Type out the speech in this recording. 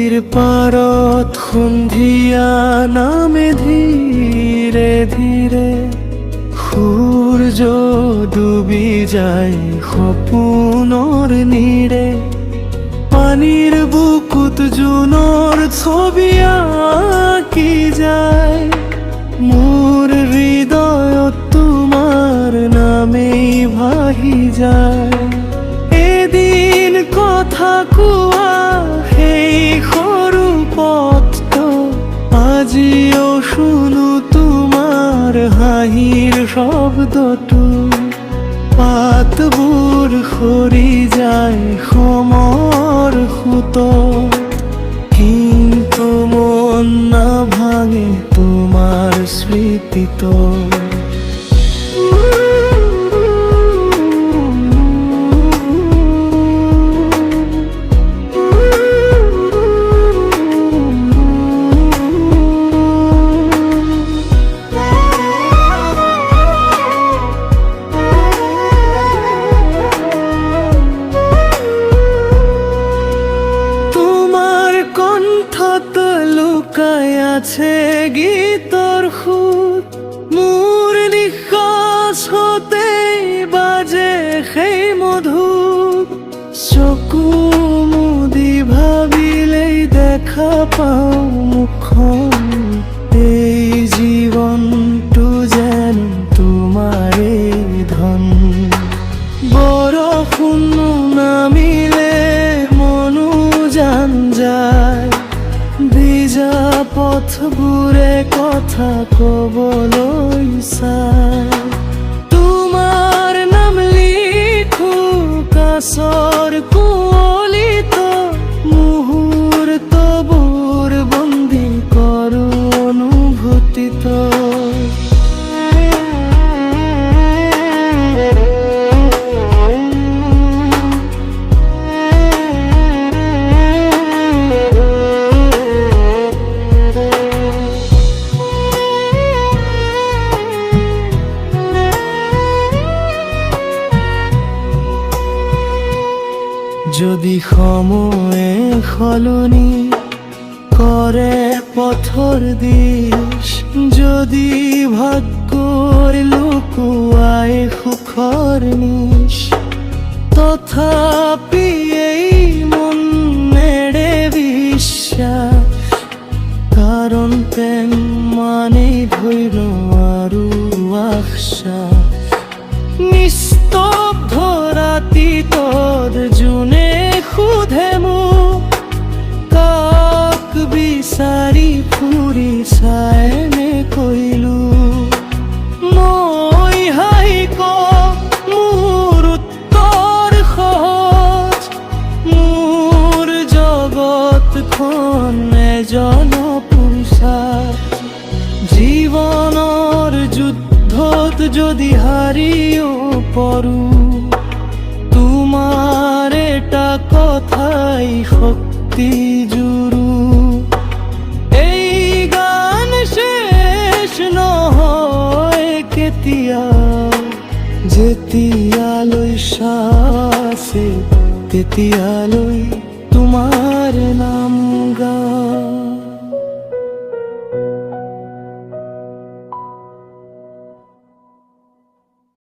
নদীর পাৰত সন্ধিয়া নামে ধীৰে ধীৰে সূৰ্য ডুবি যায় সপোনৰ নীৰে। পানীৰ বুকুত জোনৰ ছবি আঁকি যায়, মোৰ হৃদয়ত তোমাৰ নামেই ভাহি যায়। এদিন কথা কোৱা সেই সৰু পথটো আজিও শুনো তোমাৰ হাঁহিৰ শব্দটো। পাতবোৰ সৰি যায় সমৰ সোঁতত, কিন্তু মন নাভাঙে তোমাৰ স্মৃতিতো। লুকাই আছে গীতৰ সুত, মোৰ নিশ্বাস হতেই বাজে সেই মধুৰ। চকু মুদি ভাবিলেই দেখা পাওঁ মুখখন, এই জীৱনটো যেন তোমাৰে ধন। বৰষুণ নামিলে মনো জান যায়, ভিজা পথবোৰে কথা কবলৈ চায়। তোমাৰ নাম লিখো কাছৰ কুঁৱলীত, মুহূৰ্তবোৰ বন্দী কৰো অনুভূতিত। যদি সময়ে সলনি কৰে পথৰ দিশ, যদি ভাগ্যৰ লুকুৱাই সুখৰ নিশ, তথাপি এই মন নেৰে বিশ্বাস। কাৰণ প্ৰেম মানেই ধৈৰ্য আৰু আশা। নিস্তব্ধ ৰাতিটোত যোনে সোধে মোক, কাক বিচাৰি ফুৰি চায়নে কৈলো। মই হাঁহি কওঁ মোৰ উত্তৰ সহজ, মোৰ জগতখন এজন পুৰুষাৰ। জীৱনৰ যুদ্ধত যদি হাৰিও পৰো, তোমাৰ এটা কথাই শক্তি জুৰো। এই গান শেষ নহয় কেতিয়াও, যেতিয়ালৈ শ্বাস তেতিয়ালৈ তোমাৰ নাম